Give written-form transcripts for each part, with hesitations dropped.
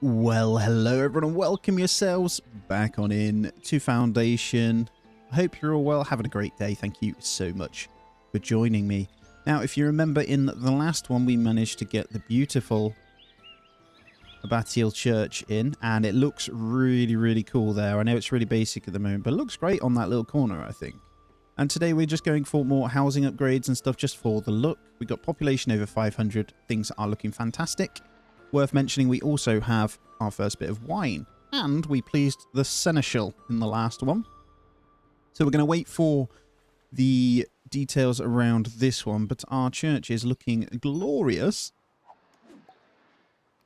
Well, hello everyone and welcome yourselves back on in to Foundation. I hope you're all well, having a great day. Thank you so much for joining me. Now, if you remember in the last one, we managed to get the beautiful Abbatial Church in, and it looks really, really cool there. I know it's really basic at the moment, but it looks great on that little corner, I think. And today we're just going for more housing upgrades and stuff just for the look. We've got population over 500. Things are looking fantastic. Worth mentioning, we also have our first bit of wine, and we pleased the seneschal in the last one. So we're going to wait for the details around this one, but our church is looking glorious.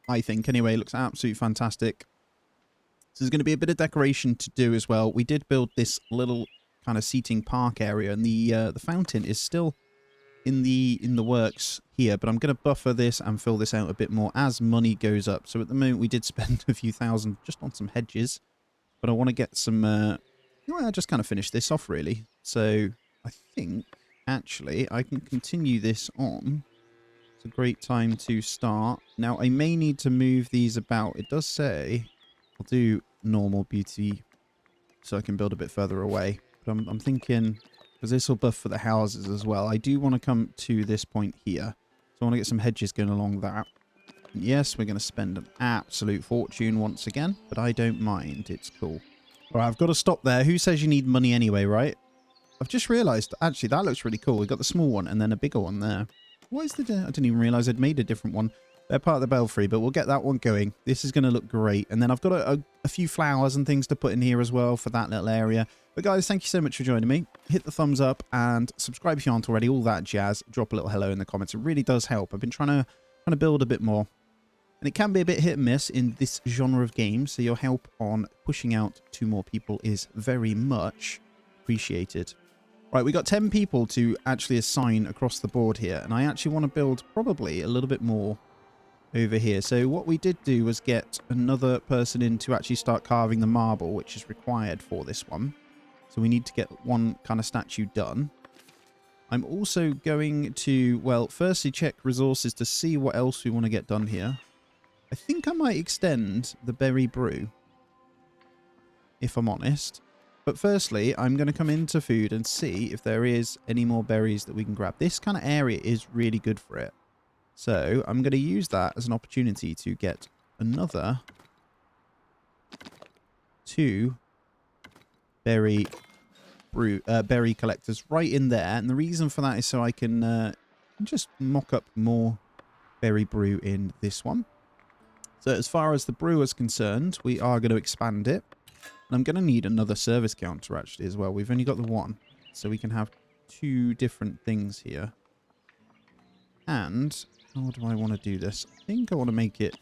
I think, anyway, it looks absolutely fantastic. So there's going to be a bit of decoration to do as well. We did build this little kind of seating park area, and the fountain is still in the works here, but I'm going to buffer this and fill this out a bit more as money goes up. So at the moment we did spend a few thousand just on some hedges, but I want to get some I just kind of finish this off really. So I think actually I can continue this on. It's a great time to start. Now I may need to move these about. It does say I'll do normal beauty so I can build a bit further away, but I'm thinking, because this will buff for the houses as well, I do want to come to this point here. So I want to get some hedges going along that. And yes, we're going to spend an absolute fortune once again, but I don't mind. It's cool. All right, I've got to stop there. Who says you need money anyway, right? I've just realised, actually, that looks really cool. We've got the small one and then a bigger one there. What is the... I didn't even realise I'd made a different one. They're part of the belfry, but we'll get that one going. This is going to look great. And then I've got a few flowers and things to put in here as well for that little area. But guys, thank you so much for joining me. Hit the thumbs up and subscribe if you aren't already. All that jazz. Drop a little hello in the comments. It really does help. I've been trying to build a bit more. And it can be a bit hit and miss in this genre of games. So your help on pushing out to more people is very much appreciated. Right, we got 10 people to actually assign across the board here. And I actually want to build probably a little bit more over here. So what we did do was get another person in to actually start carving the marble, which is required for this one. So we need to get one kind of statue done. I'm also going to, well, firstly check resources to see what else we want to get done here. I think I might extend the berry brew, if I'm honest. But firstly, I'm going to come into food and see if there is any more berries that we can grab. This kind of area is really good for it. So I'm going to use that as an opportunity to get another 2 berry collectors right in there. And the reason for that is so I can just mock up more berry brew in this one. So as far as the brew is concerned, we are going to expand it. And I'm going to need another service counter actually as well. We've only got the one. So we can have 2 different things here. And how do I want to do this? I think I want to make it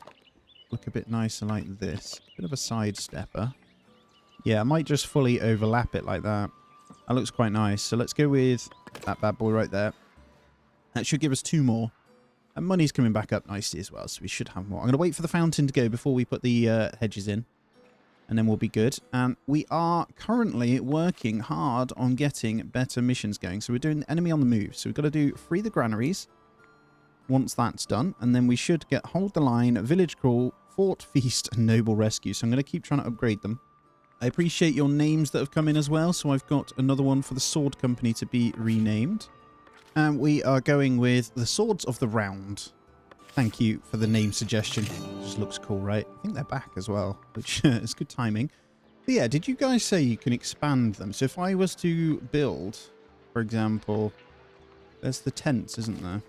look a bit nicer like this. Bit of a side stepper. Yeah, I might just fully overlap it like that. That looks quite nice. So let's go with that bad boy right there. That should give us 2 more. And money's coming back up nicely as well, so we should have more. I'm going to wait for the fountain to go before we put the hedges in. And then we'll be good. And we are currently working hard on getting better missions going. So we're doing enemy on the move. So we've got to do free the granaries. Once that's done, and then we should get hold the line, village crawl, fort feast, and noble rescue. So I'm going to keep trying to upgrade them. I appreciate your names that have come in as well. So I've got another one for the sword company to be renamed. And we are going with the Swords of the Round. Thank you for the name suggestion. It just looks cool, right? I think they're back as well, which is good timing. But yeah, did you guys say you can expand them? So if I was to build, for example, there's the tents, isn't there?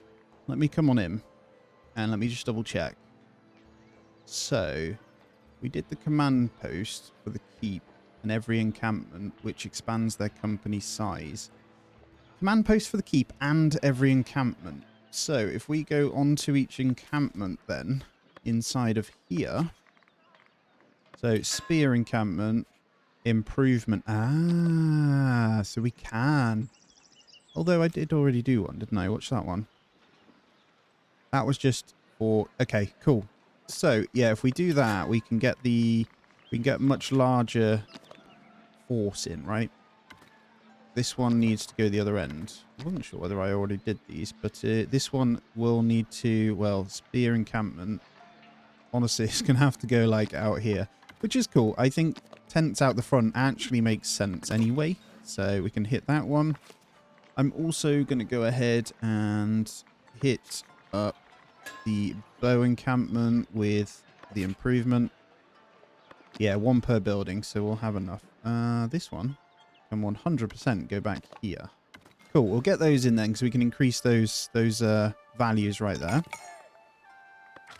Let me come on in and let me just double check. So we did the command post for the keep and every encampment, which expands their company size. Command post for the keep and every encampment. So if we go onto each encampment then inside of here. So spear encampment, improvement. Ah, so we can. Although I did already do one, didn't I? Watch that one. That was just for... Okay, cool. So, yeah, if we do that, we can get much larger force in, right? This one needs to go the other end. I wasn't sure whether I already did these, but this one will need to, well, spear encampment. honestly, it's going to have to go like out here, which is cool. I think tents out the front actually makes sense anyway. So we can hit that one. I'm also going to go ahead and hit up the bow encampment with the improvement. Yeah, one per building, so we'll have enough. This one can 100% go back here. Cool, we'll get those in then because we can increase those values right there.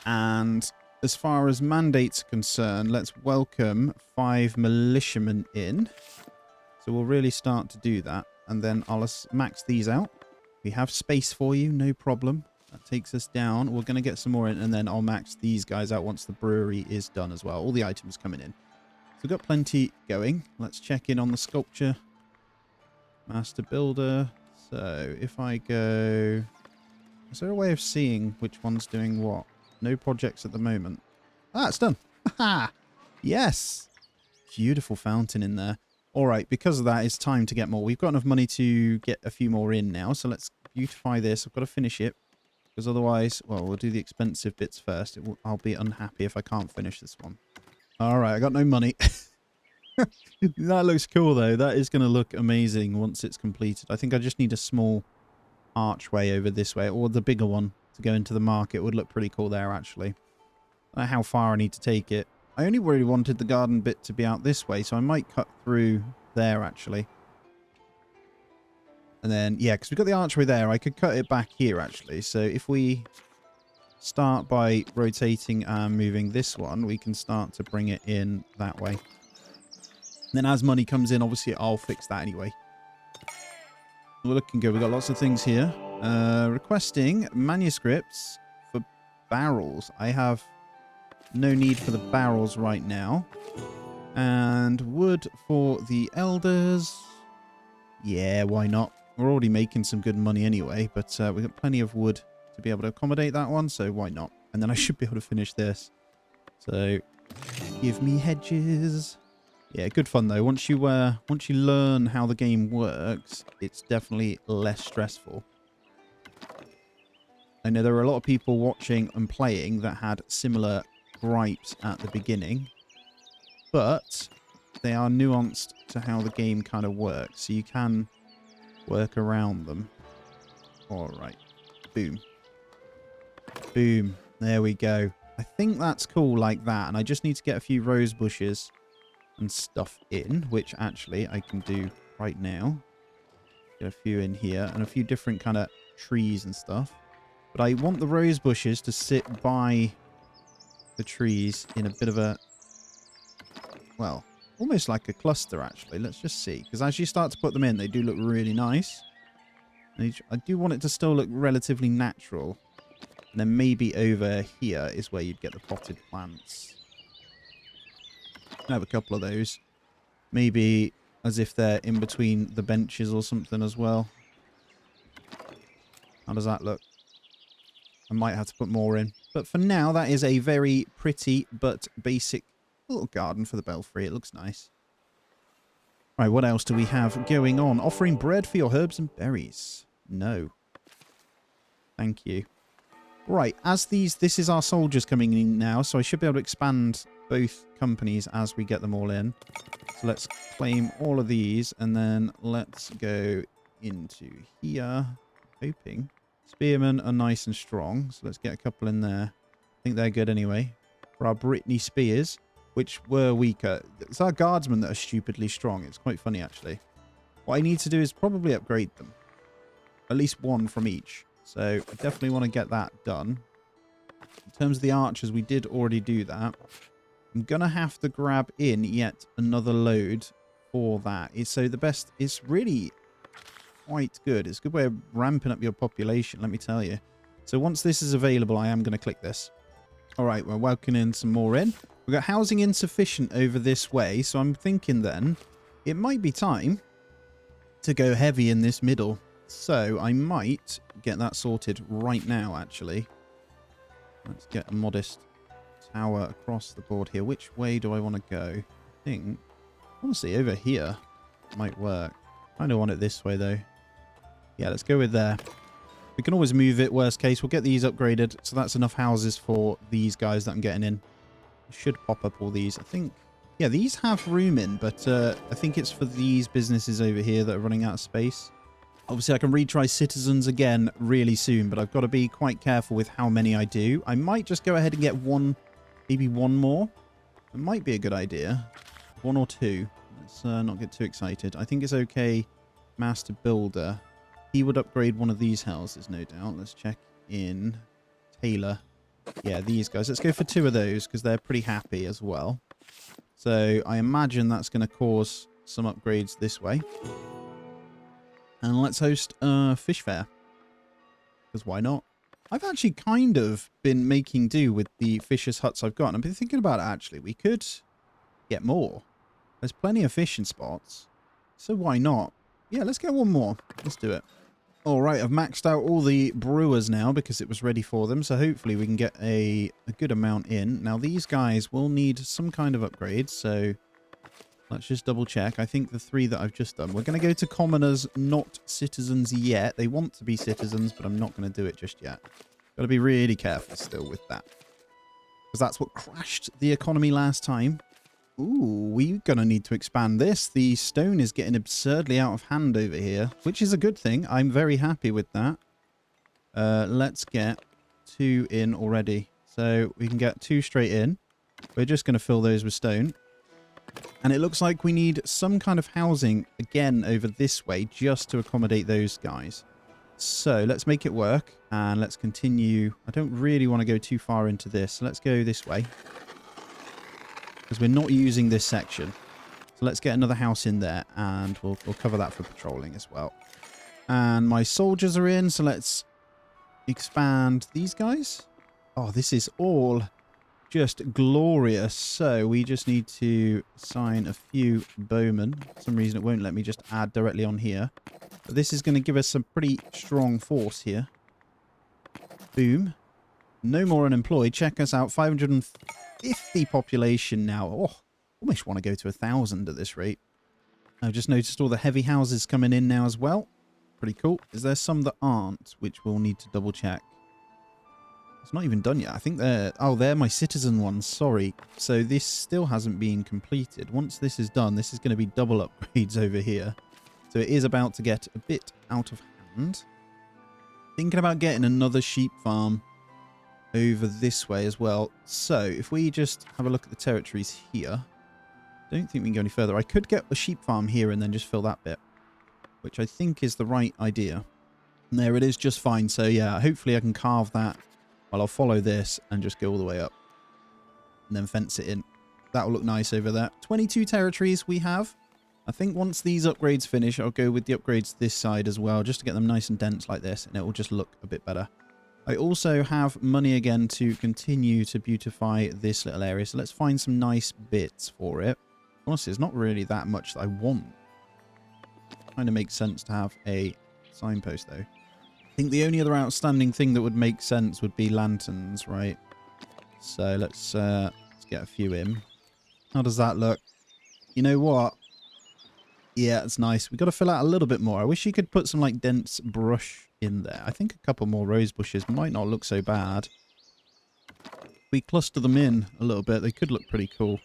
And as far as mandates are concerned, let's welcome 5 militiamen in. So we'll really start to do that. And then I'll max these out. We have space for you, no problem. That takes us down. We're going to get some more in, and then I'll max these guys out once the brewery is done as well. All the items coming in. So we've got plenty going. Let's check in on the sculpture. Master builder. So if I go... Is there a way of seeing which one's doing what? No projects at the moment. Ah, it's done. Ha! Yes! Beautiful fountain in there. Alright, because of that, it's time to get more. We've got enough money to get a few more in now. So let's beautify this. I've got to finish it. Because otherwise, well, we'll do the expensive bits first. I'll be unhappy if I can't finish this one. Alright, I got no money. That looks cool, though. That is going to look amazing once it's completed. I think I just need a small archway over this way, or the bigger one to go into the market. Would look pretty cool there, actually. I don't know how far I need to take it. I only really wanted the garden bit to be out this way, so I might cut through there, actually. And then, yeah, because we've got the archway there, I could cut it back here, actually. So if we start by rotating and moving this one, we can start to bring it in that way. And then as money comes in, obviously, I'll fix that anyway. We're looking good. We've got lots of things here. Requesting manuscripts for barrels. I have no need for the barrels right now. And wood for the elders. Yeah, why not? We're already making some good money anyway, but we've got plenty of wood to be able to accommodate that one, so why not? And then I should be able to finish this. So, give me hedges. Yeah, good fun though. Once you learn how the game works, it's definitely less stressful. I know there are a lot of people watching and playing that had similar gripes at the beginning, but they are nuanced to how the game kind of works, so you can work around them. All right. Boom. Boom. There we go. I think that's cool like that, and I just need to get a few rose bushes and stuff in, which actually I can do right now. Get a few in here and a few different kind of trees and stuff. But I want the rose bushes to sit by the trees in a bit of a, well, almost like a cluster, actually. Let's just see. Because as you start to put them in, they do look really nice. And I do want it to still look relatively natural. And then maybe over here is where you'd get the potted plants. I have a couple of those. Maybe as if they're in between the benches or something as well. How does that look? I might have to put more in. But for now, that is a very pretty but basic little garden for the belfry. It looks nice. Right, what else do we have going on? Offering bread for your herbs and berries. No. Thank you. Right, as this is our soldiers coming in now, so I should be able to expand both companies as we get them all in. So let's claim all of these, and then let's go into here. Hoping. Spearmen are nice and strong, so let's get a couple in there. I think they're good anyway. For our Brittany spears, which were weaker. It's our guardsmen that are stupidly strong. It's quite funny, actually. What I need to do is probably upgrade them. At least one from each. So I definitely want to get that done. In terms of the archers, we did already do that. I'm going to have to grab in yet another load for that. So the best is really quite good. It's a good way of ramping up your population, let me tell you. So once this is available, I am going to click this. All right, we're welcoming some more in. We've got housing insufficient over this way. So I'm thinking then it might be time to go heavy in this middle. So I might get that sorted right now, actually. Let's get a modest tower across the board here. Which way do I want to go? I think, honestly, over here might work. I don't want it this way, though. Yeah, let's go with there. We can always move it, worst case. We'll get these upgraded. So that's enough houses for these guys that I'm getting in. I should pop up all these. I think, yeah, these have room in, but I think it's for these businesses over here that are running out of space. Obviously, I can retry citizens again really soon, but I've got to be quite careful with how many I do. I might just go ahead and get one, maybe one more. It might be a good idea. One or two. Let's not get too excited. I think it's okay. Master Builder. He would upgrade one of these houses, no doubt. Let's check in. Taylor. Yeah, these guys. Let's go for two of those because they're pretty happy as well. So I imagine that's going to cause some upgrades this way. And let's host a fish fair. Because why not? I've actually kind of been making do with the fishers' huts I've got. And I've been thinking about it, actually. We could get more. There's plenty of fishing spots. So why not? Yeah, let's get one more. Let's do it. All right, I've maxed out all the brewers now because it was ready for them. So hopefully we can get a good amount in. Now, these guys will need some kind of upgrade. So let's just double check. I think the 3 that I've just done. We're going to go to commoners, not citizens yet. They want to be citizens, but I'm not going to do it just yet. Got to be really careful still with that. Because that's what crashed the economy last time. Ooh, we're going to need to expand this. The stone is getting absurdly out of hand over here, which is a good thing. I'm very happy with that. Let's get 2 in already. So we can get 2 straight in. We're just going to fill those with stone. And it looks like we need some kind of housing again over this way just to accommodate those guys. So let's make it work and let's continue. I don't really want to go too far into this. So let's go this way. Because we're not using this section. So let's get another house in there and we'll cover that for patrolling as well. And my soldiers are in, so let's expand these guys. Oh, this is all just glorious. So we just need to assign a few bowmen. For some reason it won't let me just add directly on here. But this is going to give us some pretty strong force here. Boom. No more unemployed. Check us out. 550 population now. Oh, almost want to go to 1,000 at this rate. I've just noticed all the heavy houses coming in now as well. Pretty cool. Is there some that aren't, which we'll need to double check? It's not even done yet. I think they're... Oh, they're my citizen ones. Sorry. So this still hasn't been completed. Once this is done, this is going to be double upgrades over here. So it is about to get a bit out of hand. Thinking about getting another sheep farm over this way as well. So if we just have a look at the territories here, don't think we can go any further. I could get a sheep farm here and then just fill that bit, which I think is the right idea. And there it is, just fine. So yeah, hopefully I can carve that. Well, I'll follow this and just go all the way up and then fence it in. That'll look nice over there. 22 territories we have. I think once these upgrades finish, I'll go with the upgrades this side as well, just to get them nice and dense like this, and it will just look a bit better. I also have money again to continue to beautify this little area, so let's find some nice bits for it. Honestly, it's not really that much that I want. Kind of makes sense to have a signpost, though. I think the only other outstanding thing that would make sense would be lanterns, right? So let's get a few in. How does that look? You know what? Yeah, it's nice. We've got to fill out a little bit more. I wish you could put some, like, dense brush in there. I think a couple more rose bushes might not look so bad. If we cluster them in a little bit, they could look pretty cool.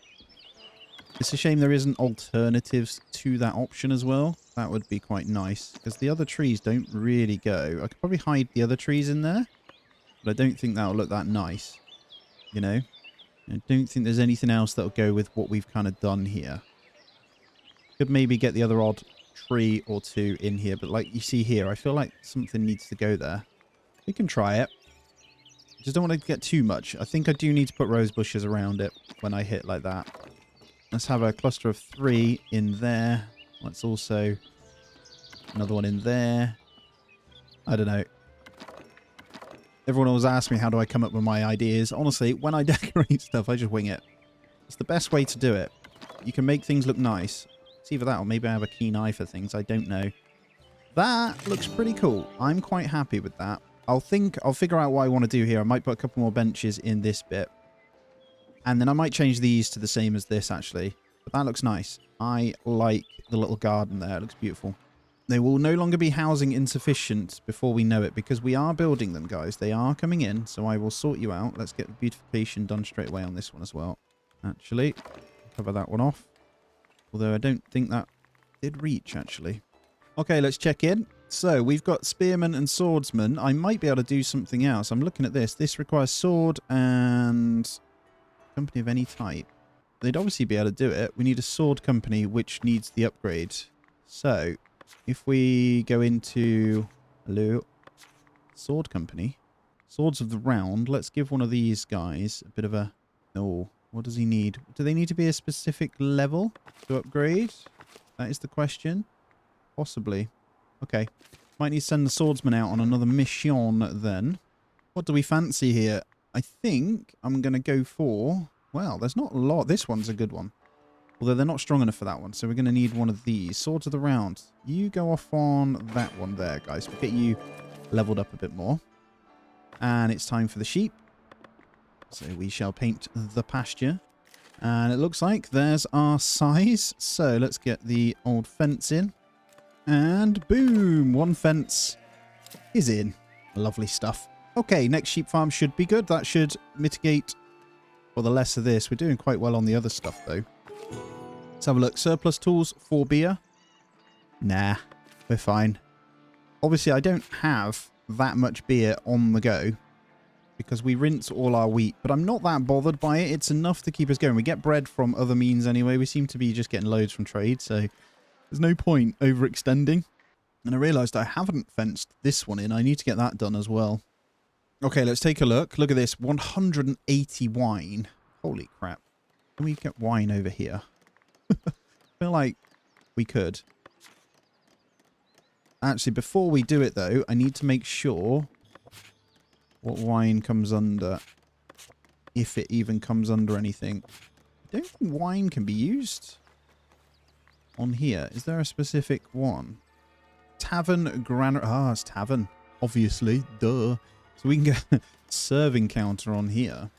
It's a shame there isn't alternatives to that option as well. That would be quite nice, because the other trees don't really go. I could probably hide the other trees in there, but I don't think that'll look that nice, you know? I don't think there's anything else that'll go with what we've kind of done here. Could maybe get the other odd tree or two in here, but like you see here, I feel like something needs to go there. We can try it. Just don't want to get too much. I think I do need to put rose bushes around it when I hit like that. Let's have a cluster of 3 in there. Let's also... another one in there. I don't know. Everyone always asks me how do I come up with my ideas. Honestly, when I decorate stuff, I just wing it. It's the best way to do it. You can make things look nice. It's either that or maybe I have a keen eye for things. I don't know. That looks pretty cool. I'm quite happy with that. I'll figure out what I want to do here. I might put a couple more benches in this bit. And then I might change these to the same as this, actually. But that looks nice. I like the little garden there. It looks beautiful. They will no longer be housing insufficient before we know it, because we are building them, guys. They are coming in, so I will sort you out. Let's get the beautification done straight away on this one as well. Actually, cover that one off. Although I don't think that did reach, actually. Okay, let's check in. So, we've got spearmen and swordsmen. I might be able to do something else. I'm looking at this. This requires sword and company of any type. They'd obviously be able to do it. We need a sword company, which needs the upgrade. So, if we go into... Hello? Sword company. Swords of the round. Let's give one of these guys a bit of a... No. What does he need? Do they need to be a specific level to upgrade? That is the question. Possibly. Okay. Might need to send the swordsman out on another mission then. What do we fancy here? I think I'm going to go for... Well, there's not a lot. This one's a good one. Although they're not strong enough for that one. So we're going to need one of these. Swords of the round. You go off on that one there, guys. We'll get you leveled up a bit more. And it's time for the sheep. So we shall paint the pasture. And it looks like there's our size. So let's get the old fence in. And boom, one fence is in. Lovely stuff. Okay, next sheep farm should be good. That should mitigate for the less of this. We're doing quite well on the other stuff, though. Let's have a look. Surplus tools, 4 beer. Nah, we're fine. Obviously, I don't have that much beer on the go because we rinse all our wheat, but I'm not that bothered by it. It's enough to keep us going. We get bread from other means anyway. We seem to be just getting loads from trade, so... There's no point overextending. And I realised I haven't fenced this one in. I need to get that done as well. Okay, let's take a look. Look at this. 180 wine. Holy crap. Can we get wine over here? I feel like we could. Actually, before we do it, though, I need to make sure what wine comes under. If it even comes under anything. I don't think wine can be used on here. Is there a specific one? Tavern granary. Ah, it's tavern. Obviously. Duh. So we can get a serving counter on here.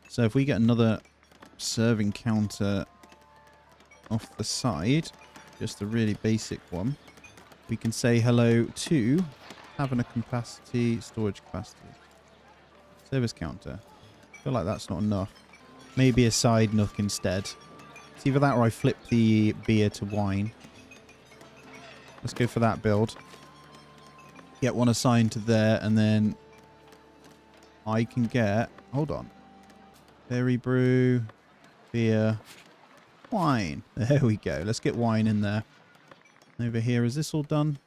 So if we get another serving counter off the side, just a really basic one, we can say hello to tavern capacity, storage capacity, service counter. I feel like that's not enough. Maybe a side nook instead. It's either that or I flip the beer to wine. Let's go for that build. Get one assigned to there, and then I can get... Hold on. Berry brew, beer, wine. There we go. Let's get wine in there. Over here, is this all done?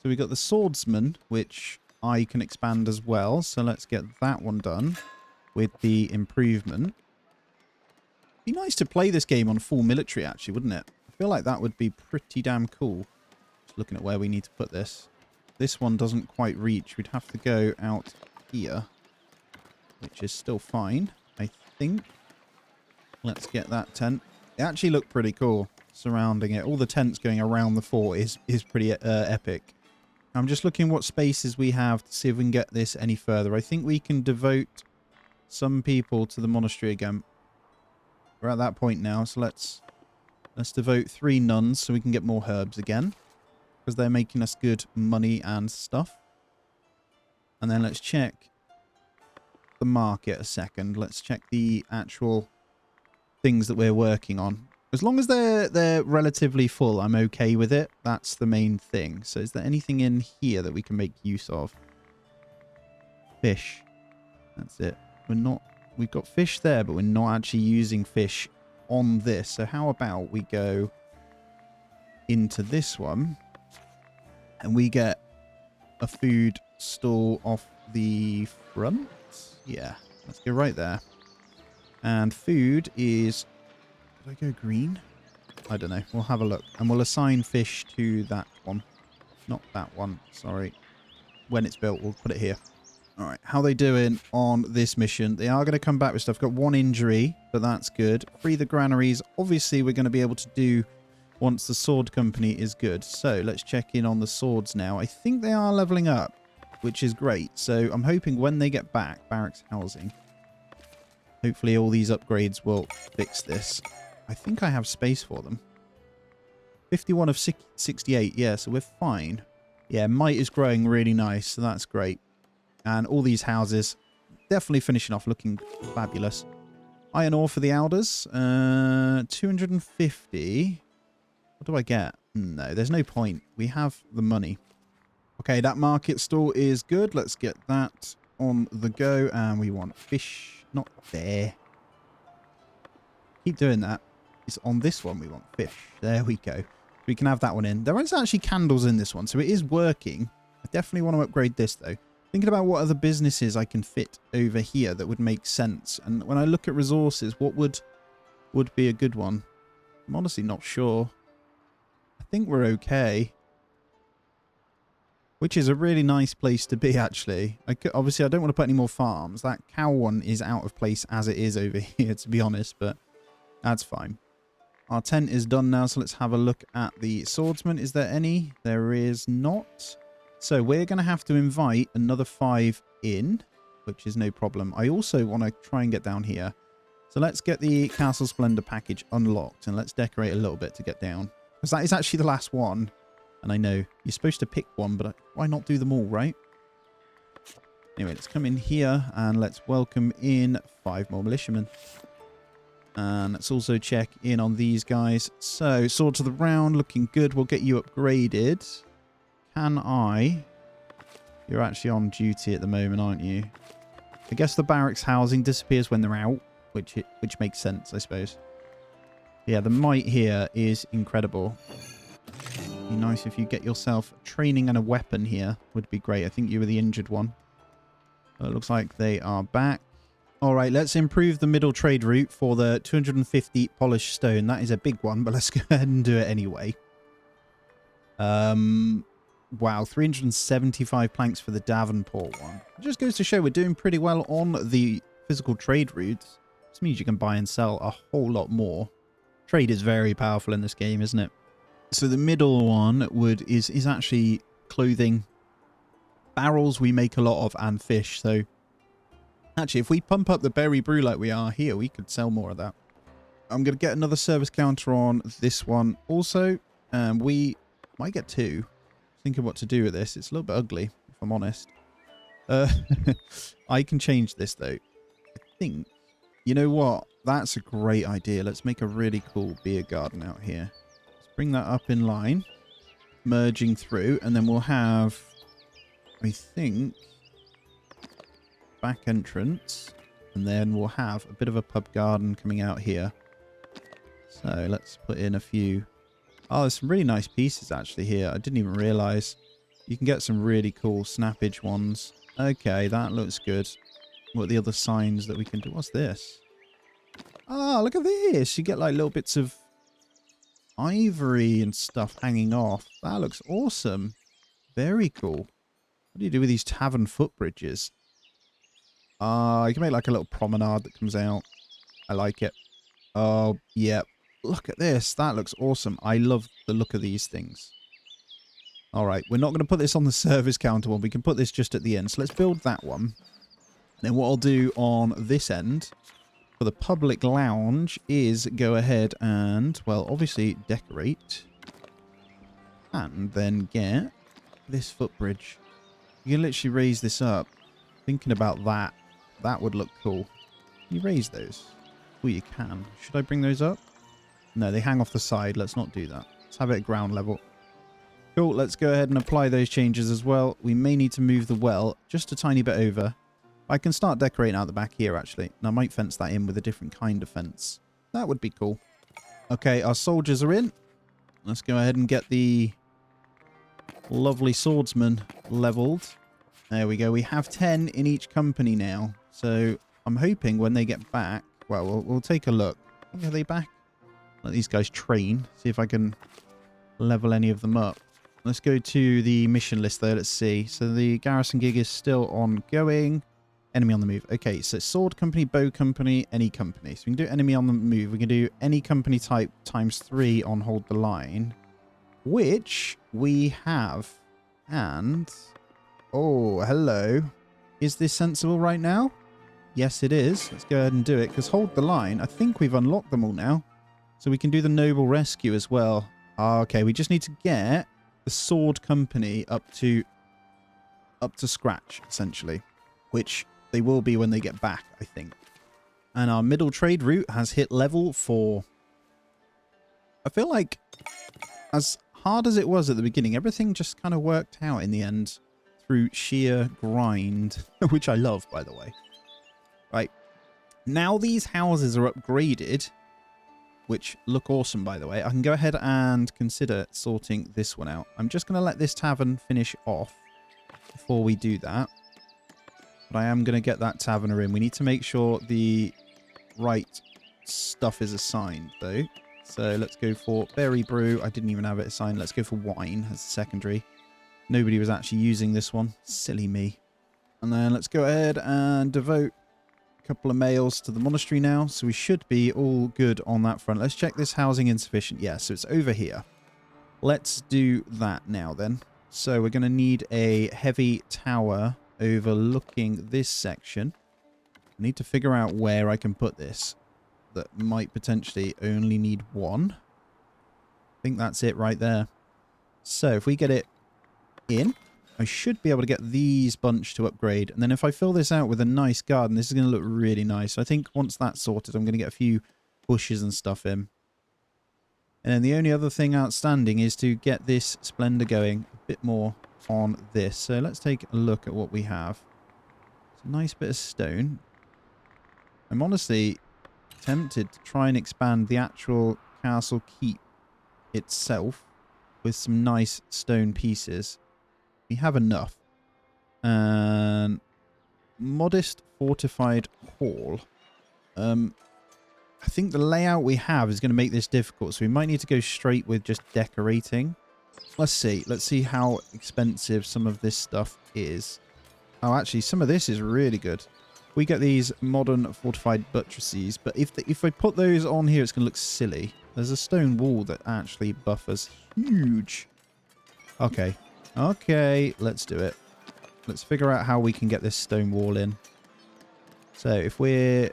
So we got the swordsman, which I can expand as well. So let's get that one done with the improvement. Be nice to play this game on full military, actually, wouldn't it? I feel like that would be pretty damn cool. Just looking at where we need to put this. This one doesn't quite reach. We'd have to go out here, which is still fine, I think. Let's get that tent. It actually looked pretty cool surrounding it. All the tents going around the fort is pretty epic. I'm just looking what spaces we have to see if we can get this any further. I think we can devote some people to the monastery again. We're at that point now, so let's devote 3 nuns so we can get more herbs again. Because they're making us good money and stuff. And then let's check the market a second. Let's check the actual things that we're working on. As long as they're relatively full, I'm okay with it. That's the main thing. So is there anything in here that we can make use of? Fish. That's it. We've got fish there, but we're not actually using fish on this. So how about we go into this one and we get a food stall off the front? Yeah, let's go right there. And food is... Did I go green? I don't know. We'll have a look. And we'll assign fish to that one. Not that one. Sorry. When it's built, we'll put it here. Alright, how are they doing on this mission? They are going to come back with stuff. Got 1 injury, but that's good. Free the granaries. Obviously, we're going to be able to do once the sword company is good. So, let's check in on the swords now. I think they are leveling up, which is great. So, I'm hoping when they get back, barracks housing, hopefully all these upgrades will fix this. I think I have space for them. 51 of 68. Yeah, so we're fine. Yeah, might is growing really nice, so that's great. And all these houses definitely finishing off looking fabulous. Iron ore for the elders. 250. What do I get? No, there's no point. We have the money. Okay, that market stall is good. Let's get that on the go. And we want fish. Not there. Keep doing that. It's on this one we want fish. There we go. We can have that one in. There is actually candles in this one, so it is working. I definitely want to upgrade this, though. Thinking about what other businesses I can fit over here that would make sense. And when I look at resources, what would be a good one? I'm honestly not sure. I think we're okay. Which is a really nice place to be, actually. Obviously, I don't want to put any more farms. That cow one is out of place as it is over here, to be honest, but that's fine. Our tent is done now, so let's have a look at the swordsman. Is there any? There is not. So we're going to have to invite another 5 in, which is no problem. I also want to try and get down here. So let's get the Castle Splendor package unlocked, and let's decorate a little bit to get down. Because that is actually the last one. And I know you're supposed to pick one, but why not do them all, right? Anyway, let's come in here, and let's welcome in 5 more militiamen. And let's also check in on these guys. So, sword to the round, looking good. We'll get you upgraded. Can I? You're actually on duty at the moment, aren't you? I guess the barracks housing disappears when they're out, which makes sense, I suppose. Yeah, the might here is incredible. Be nice if you get yourself training and a weapon here. Would be great. I think you were the injured one. It looks like they are back. All right, let's improve the middle trade route for the 250 polished stone. That is a big one, but let's go ahead and do it anyway. Wow, 375 planks for the Davenport one. It just goes to show we're doing pretty well on the physical trade routes. This means you can buy and sell a whole lot more. Trade is very powerful in this game, isn't it? So the middle one is actually clothing. Barrels we make a lot of, and fish. So actually, if we pump up the berry brew like we are here, we could sell more of that. I'm going to get another service counter on this one also. We might get 2. Thinking what to do with this. It's a little bit ugly, if I'm honest. I can change this, though. I think. You know what? That's a great idea. Let's make a really cool beer garden out here. Let's bring that up in line. Merging through. And then we'll have, I think, back entrance. And then we'll have a bit of a pub garden coming out here. So let's put in a few. Oh, there's some really nice pieces actually here. I didn't even realize. You can get some really cool snappage ones. Okay, that looks good. What are the other signs that we can do? What's this? Ah, look at this. You get like little bits of ivory and stuff hanging off. That looks awesome. Very cool. What do you do with these tavern footbridges? You can make like a little promenade that comes out. I like it. Oh, yeah. Look at this. That looks awesome. I love the look of these things. All right. We're not going to put this on the service counter one. We can put this just at the end. So let's build that one. Then what I'll do on this end for the public lounge is go ahead and, well, obviously decorate. And then get this footbridge. You can literally raise this up. Thinking about that. That would look cool. Can you raise those? Oh, you can. Should I bring those up? No, they hang off the side. Let's not do that. Let's have it at ground level. Cool. Let's go ahead and apply those changes as well. We may need to move the well just a tiny bit over. I can start decorating out the back here, actually. And I might fence that in with a different kind of fence. That would be cool. Okay, our soldiers are in. Let's go ahead and get the lovely swordsman leveled. There we go. We have 10 in each company now. So I'm hoping when they get back... Well, we'll take a look. Are they back? Let these guys train. See if I can level any of them up. Let's go to the mission list though. Let's see. So the garrison gig is still ongoing. Enemy on the move. Okay, so sword company, bow company, any company. So we can do enemy on the move. We can do any company type ×3 on hold the line. Which we have. And... Oh, hello. Is this sensible right now? Yes, it is. Let's go ahead and do it. Because hold the line. I think we've unlocked them all now. So we can do the noble rescue as well. Okay, we just need to get the sword company up to scratch, essentially, which they will be when they get back, I think. And our middle trade route has hit level 4. I feel like as hard as it was at the beginning, everything just kind of worked out in the end through sheer grind, which I love, by the way. Right. Now these houses are upgraded, which look awesome, by the way. I can go ahead and consider sorting this one out. I'm just going to let this tavern finish off before we do that. But I am going to get that taverner in. We need to make sure the right stuff is assigned, though. So let's go for berry brew. I didn't even have it assigned. Let's go for wine as a secondary. Nobody was actually using this one. Silly me. And then let's go ahead and devote a couple of males to the monastery now. So we should be all good on that front. Let's check this housing insufficient. Yeah, so it's over here. Let's do that now then. So we're going to need a heavy tower overlooking this section. I need to figure out where I can put this. That might potentially only need one. I think that's it right there. So if we get it in, I should be able to get these bunch to upgrade. And then if I fill this out with a nice garden, this is going to look really nice. So I think once that's sorted, I'm going to get a few bushes and stuff in. And then the only other thing outstanding is to get this splendor going a bit more on this. So let's take a look at what we have. It's a nice bit of stone. I'm honestly tempted to try and expand the actual castle keep itself with some nice stone pieces. We have enough. And modest fortified hall. I think the layout we have is going to make this difficult, so we might need to go straight with just decorating. Let's see. Let's see how expensive some of this stuff is. Oh, actually, some of this is really good. We get these modern fortified buttresses, but if I put those on here, it's going to look silly. There's a stone wall that actually buffers huge. Okay. Okay, let's do it. Let's figure out how we can get this stone wall in. So if we're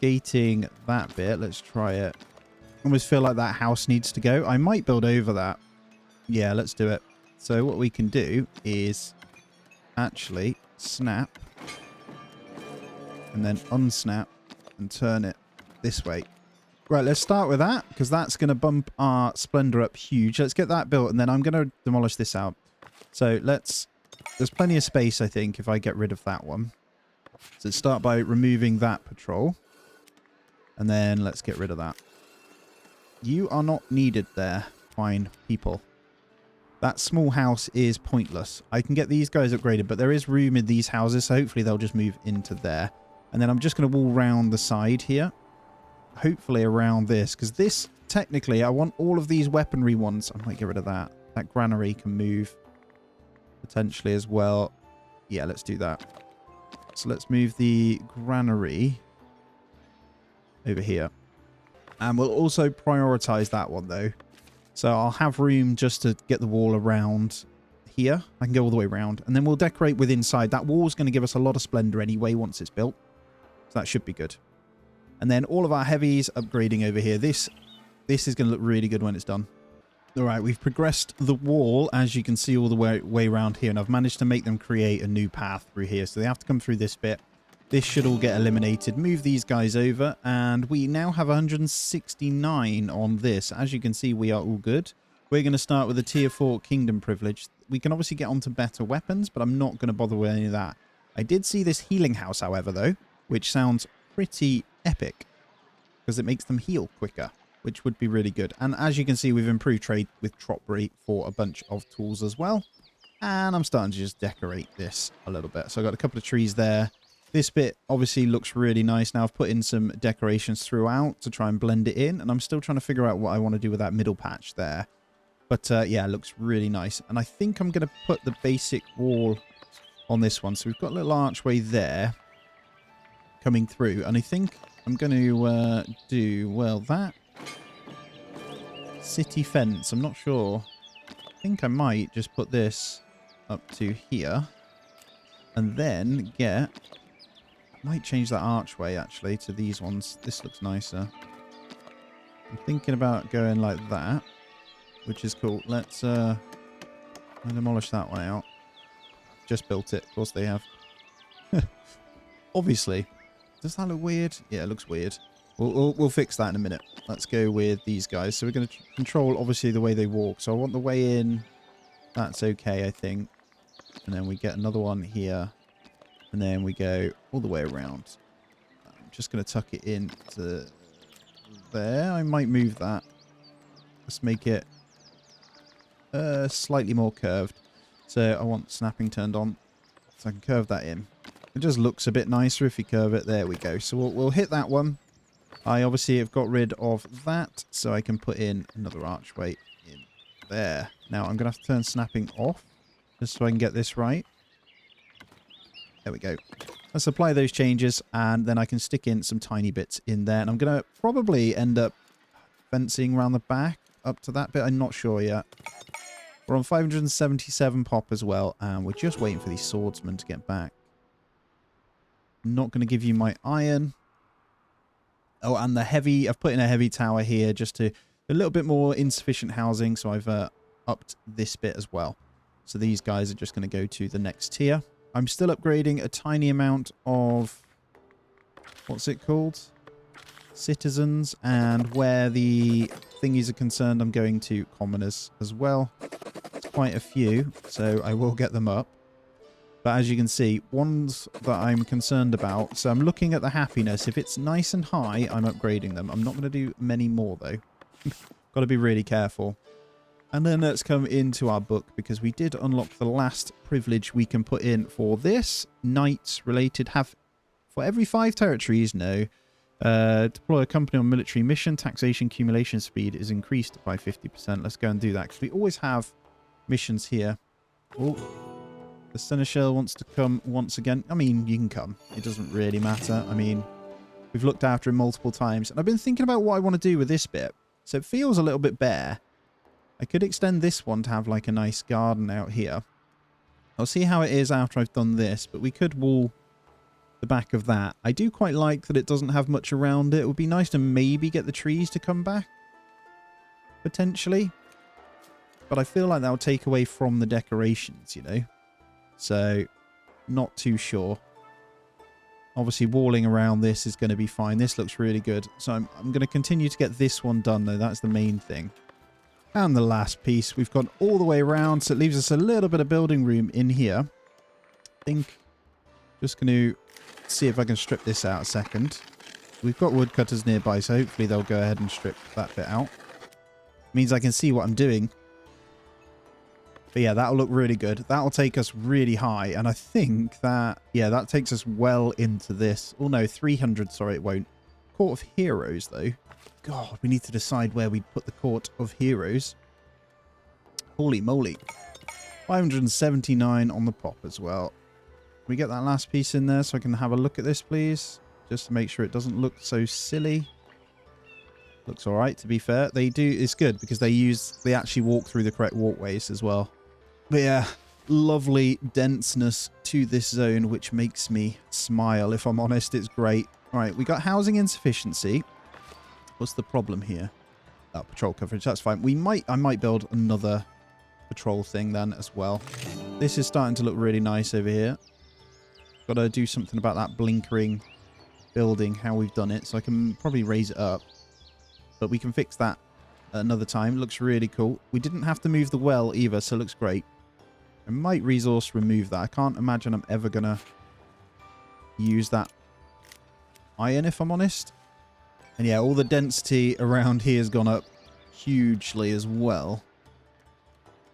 gating that bit, let's try it. I almost feel like that house needs to go. I might build over that. Yeah, let's do it. So what we can do is actually snap and then unsnap and turn it this way. Right, let's start with that because that's going to bump our splendor up huge. Let's get that built and then I'm going to demolish this out. So there's plenty of space, I think, if I get rid of that one. So let's start by removing that patrol. And then let's get rid of that. You are not needed there, fine people. That small house is pointless. I can get these guys upgraded, but there is room in these houses, so hopefully they'll just move into there. And then I'm just going to wall round the side here. Hopefully around this, because this, technically, I want all of these weaponry ones. I might get rid of that. That granary can move potentially as well. Yeah, let's do that. So let's move the granary over here. And we'll also prioritize that one, though. So I'll have room just to get the wall around here. I can go all the way around. And then we'll decorate with inside. That wall's going to give us a lot of splendor anyway once it's built. So that should be good. And then all of our heavies upgrading over here. This is going to look really good when it's done. All right, we've progressed the wall, as you can see, all the way around here. And I've managed to make them create a new path through here. So they have to come through this bit. This should all get eliminated. Move these guys over. And we now have 169 on this. As you can see, we are all good. We're going to start with a tier 4 kingdom privilege. We can obviously get onto better weapons, but I'm not going to bother with any of that. I did see this healing house, however, though, which sounds pretty epic because it makes them heal quicker, which would be really good. And as you can see, we've improved trade with Tropbery for a bunch of tools as well. And I'm starting to just decorate this a little bit. So I've got a couple of trees there. This bit obviously looks really nice. Now I've put in some decorations throughout to try and blend it in. And I'm still trying to figure out what I want to do with that middle patch there. But yeah, it looks really nice. And I think I'm going to put the basic wall on this one. So we've got a little archway there coming through. And I think I'm going to do, well, that city fence. I'm not sure. I think I might just put this up to here. And then get... might change that archway, actually, to these ones. This looks nicer. I'm thinking about going like that. which is cool. Let's demolish that one out. Just built it. Of course they have. Obviously. Does that look weird? Yeah, it looks weird. We'll fix that in a minute. Let's go with these guys. So we're going to control, obviously, the way they walk. So I want the way in. That's okay, I think. And then we get another one here. And then we go all the way around. I'm just going to tuck it into there. I might move that. Let's make it slightly more curved. So I want snapping turned on. So I can curve that in. It just looks a bit nicer if you curve it. There we go. So we'll hit that one. I obviously have got rid of that, so I can put in another archway in there. Now I'm going to have to turn snapping off, just so I can get this right. There we go. Let's apply those changes, and then I can stick in some tiny bits in there. And I'm going to probably end up fencing around the back up to that bit. I'm not sure yet. We're on 577 pop as well, and we're just waiting for these swordsmen to get back. Not going to give you my iron. Oh, and the heavy, I've put in a heavy tower here just to a little bit more insufficient housing. So I've upped this bit as well. So these guys are just going to go to the next tier. I'm still upgrading a tiny amount of, what's it called? Citizens. And where the thingies are concerned, I'm going to commoners as well. It's quite a few, so I will get them up. But as you can see, ones that I'm concerned about, so I'm looking at the happiness. If it's nice and high, I'm upgrading them. I'm not going to do many more, though. Got to be really careful. And then let's come into our book, because we did unlock the last privilege we can put in for this. Knights related have, for every 5 territories, no. Deploy a company on military mission. Taxation accumulation speed is increased by 50%. Let's go and do that, because we always have missions here. Oh. The seneschal wants to come once again. I mean, you can come. It doesn't really matter. I mean, we've looked after him multiple times. And I've been thinking about what I want to do with this bit. So it feels a little bit bare. I could extend this one to have like a nice garden out here. I'll see how it is after I've done this. But we could wall the back of that. I do quite like that it doesn't have much around it. It would be nice to maybe get the trees to come back. Potentially. But I feel like that would take away from the decorations, you know. So, not too sure. Obviously, walling around this is going to be fine. This looks really good. So, I'm going to continue to get this one done, though. That's the main thing. And the last piece. We've gone all the way around, so it leaves us a little bit of building room in here. I think just going to see if I can strip this out a second. We've got woodcutters nearby, so hopefully they'll go ahead and strip that bit out. Means I can see what I'm doing. But yeah, that'll look really good. That'll take us really high. And I think that, yeah, that takes us well into this. Oh no, 300. Sorry, it won't. Court of Heroes, though. God, we need to decide where we put the Court of Heroes. Holy moly. 579 on the pop as well. Can we get that last piece in there so I can have a look at this, please? Just to make sure it doesn't look so silly. Looks all right, to be fair. They do, it's good because they actually walk through the correct walkways as well. But yeah, lovely denseness to this zone, which makes me smile. If I'm honest, it's great. All right, we got housing insufficiency. What's the problem here? Oh, patrol coverage. That's fine. I might build another patrol thing then as well. This is starting to look really nice over here. Got to do something about that blinkering building, how we've done it. So I can probably raise it up. But we can fix that another time. Looks really cool. We didn't have to move the well either, so it looks great. I might resource remove that. I can't imagine I'm ever going to use that iron, if I'm honest. And yeah, all the density around here has gone up hugely as well.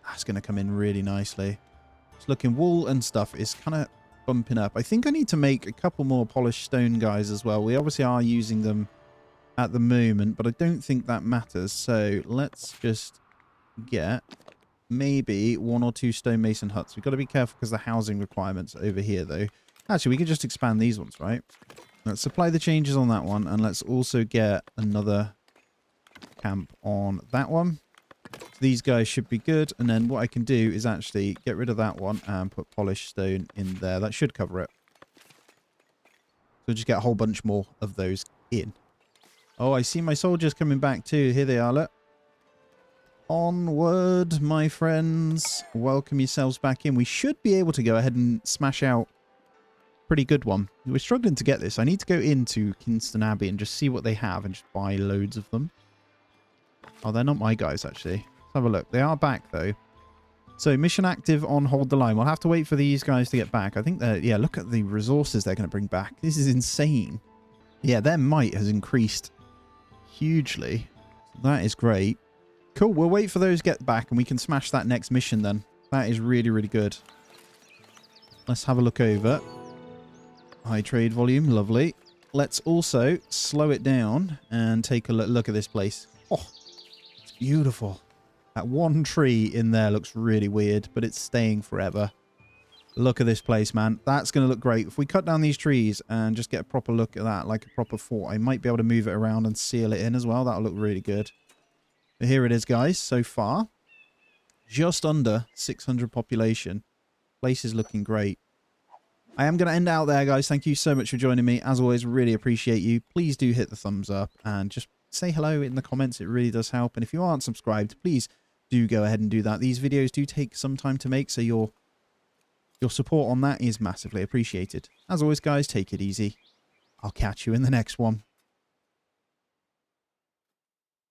That's going to come in really nicely. It's looking, wool and stuff is kind of bumping up. I think I need to make a couple more polished stone guys as well. We obviously are using them at the moment, but I don't think that matters. So let's just get maybe 1 or 2 stonemason huts. We've got to be careful because the housing requirements over here, though. Actually, we could just expand these ones, right? Let's apply the changes on that one, and let's also get another camp on that one. So these guys should be good, and then what I can do is actually get rid of that one and put polished stone in there. That should cover it. So just get a whole bunch more of those in. Oh, I see my soldiers coming back too. Here they are, look. Onward, my friends. Welcome yourselves back in. We should be able to go ahead and smash out a pretty good one. We're struggling to get this. I need to go into Kingston Abbey and just see what they have and just buy loads of them. Oh, they're not my guys, actually. Let's have a look. They are back, though. So, mission active on hold the line. We'll have to wait for these guys to get back. I think they're... Yeah, look at the resources they're going to bring back. This is insane. Yeah, their might has increased hugely. That is great. Cool. We'll wait for those to get back and we can smash that next mission then. That is really, really good. Let's have a look over. High trade volume. Lovely. Let's also slow it down and take a look at this place. Oh, it's beautiful. That one tree in there looks really weird, but it's staying forever. Look at this place, man. That's going to look great. If we cut down these trees and just get a proper look at that, like a proper fort, I might be able to move it around and seal it in as well. That'll look really good. But here it is, guys, so far. Just under 600 population. Place is looking great. I am going to end out there, guys. Thank you so much for joining me. As always, really appreciate you. Please do hit the thumbs up and just say hello in the comments. It really does help. And if you aren't subscribed, please do go ahead and do that. These videos do take some time to make, so your support on that is massively appreciated. As always, guys, take it easy. I'll catch you in the next one.